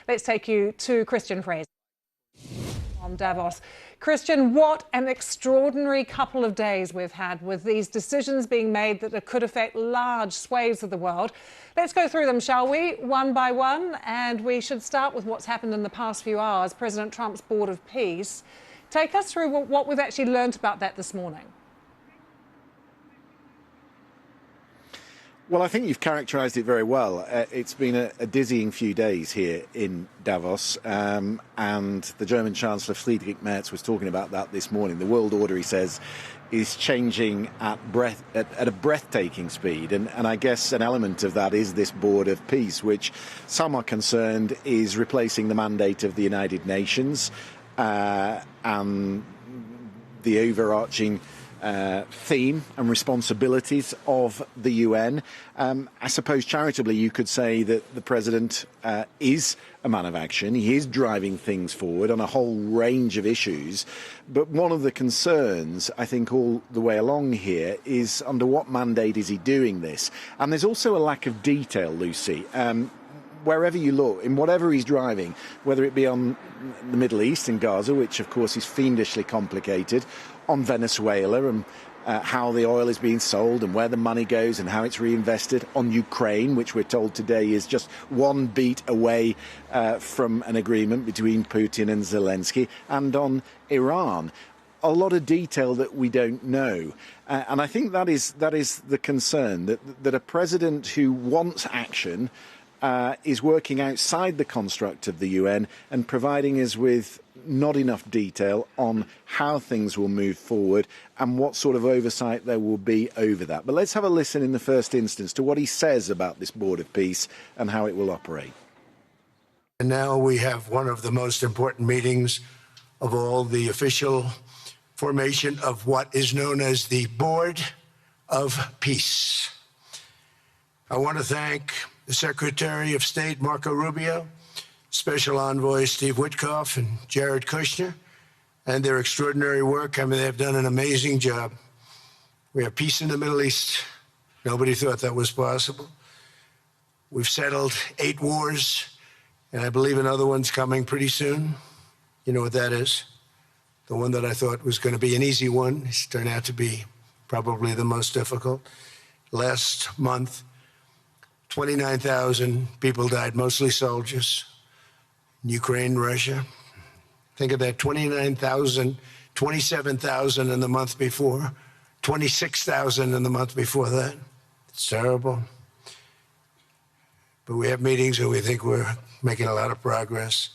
Let's take you to Christian Fraser on Davos. Christian, what an extraordinary couple of days we've had with these decisions being made that could affect large swathes of the world. Let's go through them, shall we, one by one? And we should start with what's happened in the past few hours, President Trump's Board of Peace. Take us through what we've actually learnt about that this morning. Well, I think you've characterised it very well. It's been a dizzying few days here in Davos, and the German Chancellor Friedrich Merz was talking about that this morning. The world order, he says, is changing at a breathtaking speed, and I guess an element of that is this Board of Peace, which some are concerned is replacing the mandate of the United Nations and the overarching theme and responsibilities of the UN. I suppose charitably you could say that the President is a man of action. He is driving things forward on a whole range of issues. But one of the concerns, I think, all the way along here is under what mandate is he doing this? And there's also a lack of detail, Lucy. Wherever you look, in whatever he's driving, whether it be on the Middle East and Gaza, which of course is fiendishly complicated, on Venezuela and how the oil is being sold and where the money goes and how it's reinvested, on Ukraine, which we're told today is just one beat away from an agreement between Putin and Zelensky, and on Iran. A lot of detail that we don't know. And I think that is the concern, that a president who wants action is working outside the construct of the UN and providing us with not enough detail on how things will move forward and what sort of oversight there will be over that. But let's have a listen in the first instance to what he says about this Board of Peace and how it will operate. And now we have one of the most important meetings of all, the official formation of what is known as the Board of Peace. I want to thank the Secretary of State, Marco Rubio, Special Envoy Steve Witkoff and Jared Kushner, and their extraordinary work. I mean, they've done an amazing job. We have peace in the Middle East. Nobody thought that was possible. We've settled 8 wars, and I believe another one's coming pretty soon. You know what that is? The one that I thought was going to be an easy one has turned out to be probably the most difficult. Last month, 29,000 people died, mostly soldiers, in Ukraine, Russia. Think of that, 29,000, 27,000 in the month before, 26,000 in the month before that. It's terrible. But we have meetings and we think we're making a lot of progress.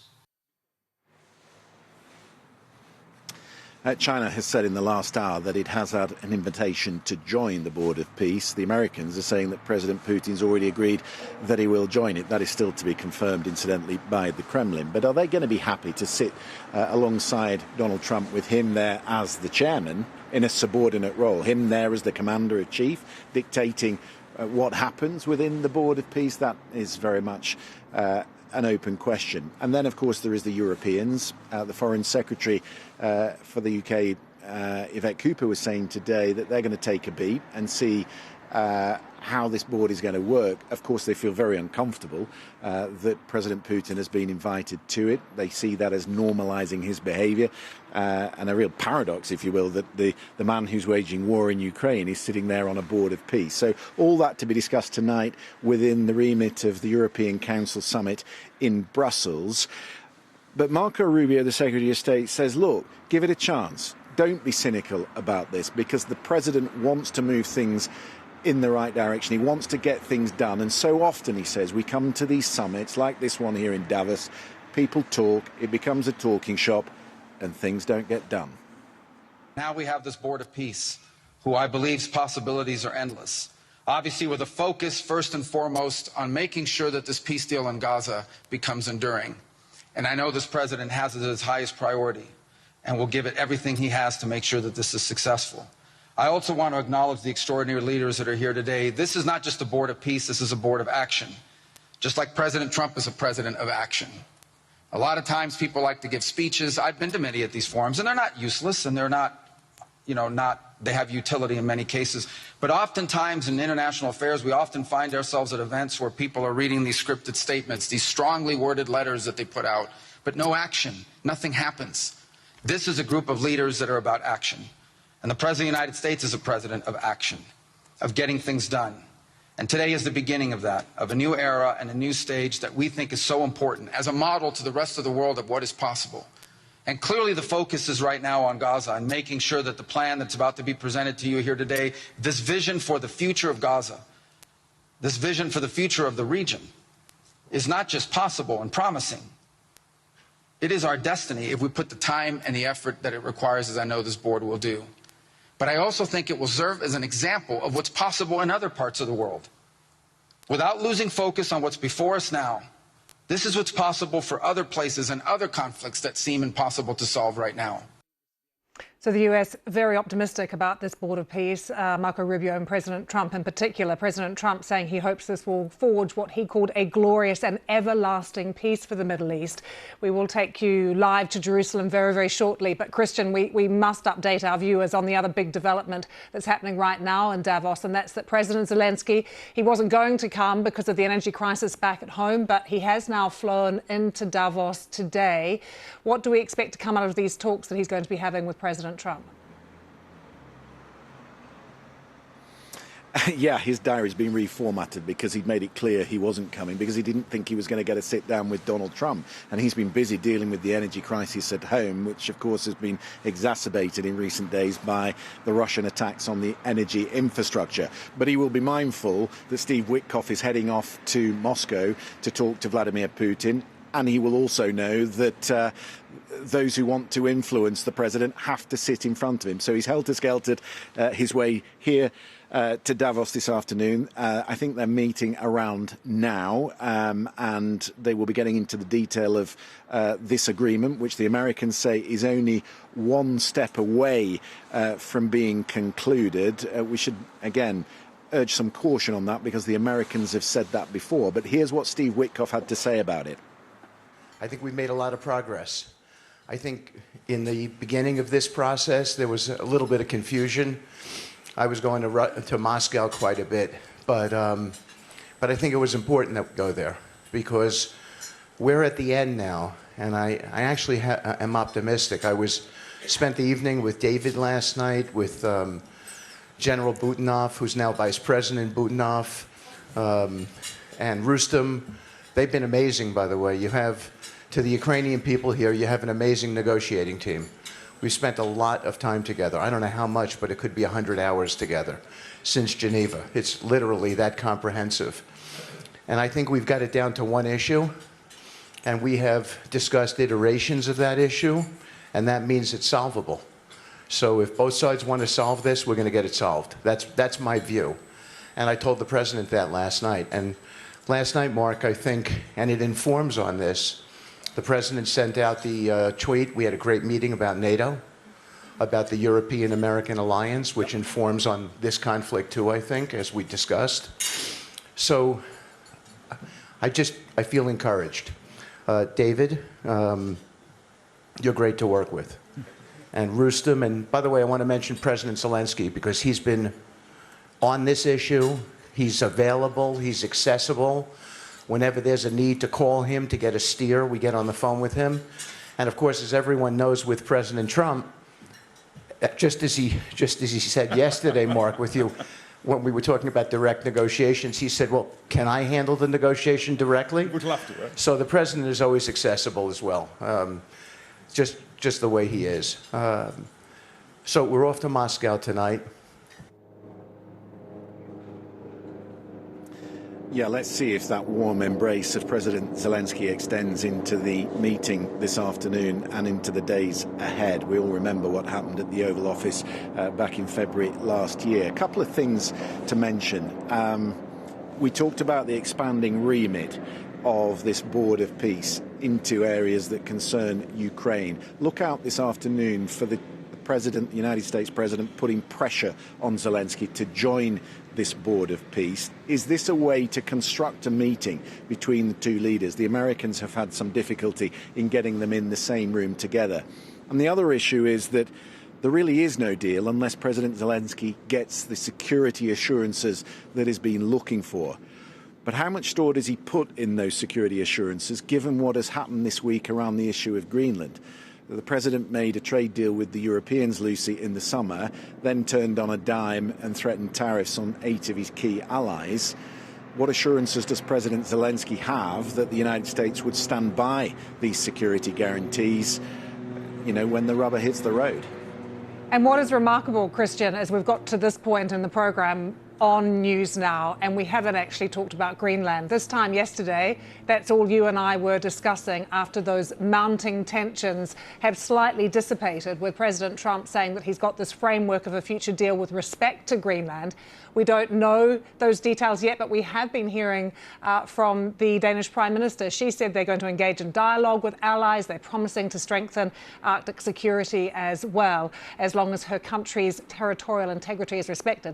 China has said in the last hour that it has had an invitation to join the Board of Peace. The Americans are saying that President Putin's already agreed that he will join it. That is still to be confirmed, incidentally, by the Kremlin. But are they going to be happy to sit alongside Donald Trump with him there as the chairman in a subordinate role, him there as the commander-in-chief, dictating what happens within the Board of Peace? That is very much an open question. And then, of course, there is the Europeans. The Foreign Secretary for the UK, Yvette Cooper, was saying today that they're going to take a beat and see how this board is going to work. Of course, they feel very uncomfortable that President Putin has been invited to it. They see that as normalising his behaviour, and a real paradox, if you will, that the man who's waging war in Ukraine is sitting there on a Board of Peace. So all that to be discussed tonight within the remit of the European Council summit in Brussels. But Marco Rubio, the Secretary of State, says, look, give it a chance. Don't be cynical about this, because the President wants to move things in the right direction. He wants to get things done. And so often, he says, we come to these summits like this one here in Davos, people talk, it becomes a talking shop, and things don't get done. Now we have this Board of Peace, who I believe's possibilities are endless. Obviously, with a focus, first and foremost, on making sure that this peace deal in Gaza becomes enduring. And I know this president has it as his highest priority and will give it everything he has to make sure that this is successful. I also want to acknowledge the extraordinary leaders that are here today. This is not just a Board of Peace, this is a Board of Action. Just like President Trump is a president of action. A lot of times people like to give speeches. I've been to many of these forums, and they're not useless, and they're not, not They have utility in many cases. But oftentimes in international affairs, we often find ourselves at events where people are reading these scripted statements, these strongly worded letters that they put out, but no action. Nothing happens. This is a group of leaders that are about action. And the President of the United States is a president of action, of getting things done. And today is the beginning of that, of a new era and a new stage that we think is so important as a model to the rest of the world of what is possible. And clearly the focus is right now on Gaza and making sure that the plan that's about to be presented to you here today, this vision for the future of Gaza, this vision for the future of the region, is not just possible and promising. It is our destiny if we put the time and the effort that it requires, as I know this board will do. But I also think it will serve as an example of what's possible in other parts of the world. Without losing focus on what's before us now, this is what's possible for other places and other conflicts that seem impossible to solve right now. So the US very optimistic about this board of peace. Marco Rubio and President Trump in particular. President Trump saying he hopes this will forge what he called a glorious and everlasting peace for the Middle East. We will take you live to Jerusalem very, very shortly. But Christian, we must update our viewers on the other big development that's happening right now in Davos, and that's that President Zelensky, he wasn't going to come because of the energy crisis back at home, but he has now flown into Davos today. What do we expect to come out of these talks that he's going to be having with President Trump? Yeah, his diary's been reformatted because he'd made it clear he wasn't coming because he didn't think he was going to get a sit down with Donald Trump. And he's been busy dealing with the energy crisis at home, which of course has been exacerbated in recent days by the Russian attacks on the energy infrastructure. But he will be mindful that Steve Witkoff is heading off to Moscow to talk to Vladimir Putin. And he will also know that those who want to influence the president have to sit in front of him. So he's helter-skeltered his way here to Davos this afternoon. I think they're meeting around now, and they will be getting into the detail of this agreement, which the Americans say is only one step away from being concluded. We should, again, urge some caution on that because the Americans have said that before. But here's what Steve Witkoff had to say about it. I think we've made a lot of progress. I think in the beginning of this process, there was a little bit of confusion. I was going to Moscow quite a bit, but I think it was important that we go there because we're at the end now, and I actually am optimistic. Spent the evening with David last night, with General Budanov, who's now Vice President Budanov, and Rustem. They've been amazing, by the way. You have, to the Ukrainian people here, you have an amazing negotiating team. We spent a lot of time together. I don't know how much, but it could be 100 hours together since Geneva. It's literally that comprehensive. And I think we've got it down to one issue, and we have discussed iterations of that issue, and that means it's solvable. So if both sides want to solve this, we're going to get it solved. That's my view. And I told the president that last night. And last night, Mark, I think, and it informs on this, the president sent out the tweet. We had a great meeting about NATO, about the European-American alliance, which informs on this conflict too, I think, as we discussed. So I feel encouraged. David, you're great to work with. And Rustem, and by the way, I want to mention President Zelensky because he's been on this issue. He's available, he's accessible. Whenever there's a need to call him to get a steer, we get on the phone with him. And of course, as everyone knows with President Trump, just as he said yesterday, Mark, with you, when we were talking about direct negotiations, he said, well, can I handle the negotiation directly? Would love to, right? So the president is always accessible as well, just the way he is. So we're off to Moscow tonight. Yeah, let's see if that warm embrace of President Zelensky extends into the meeting this afternoon and into the days ahead. We all remember what happened at the Oval Office back in February last year. A couple of things to mention. We talked about the expanding remit of this board of peace into areas that concern Ukraine. Look out this afternoon for the President, the United States President, putting pressure on Zelensky to join this board of peace. Is this a way to construct a meeting between the two leaders? The Americans have had some difficulty in getting them in the same room together. And the other issue is that there really is no deal unless President Zelensky gets the security assurances that he's been looking for. But how much store does he put in those security assurances, given what has happened this week around the issue of Greenland? The president made a trade deal with the Europeans, Lucy, in the summer, then turned on a dime and threatened tariffs on 8 of his key allies. What assurances does President Zelensky have that the United States would stand by these security guarantees, when the rubber hits the road? And what is remarkable, Christian, as we've got to this point in the programme on News Now, and we haven't actually talked about Greenland. This time yesterday, that's all you and I were discussing after those mounting tensions have slightly dissipated, with President Trump saying that he's got this framework of a future deal with respect to Greenland. We don't know those details yet, but we have been hearing from the Danish Prime Minister. She said they're going to engage in dialogue with allies. They're promising to strengthen Arctic security as well, as long as her country's territorial integrity is respected.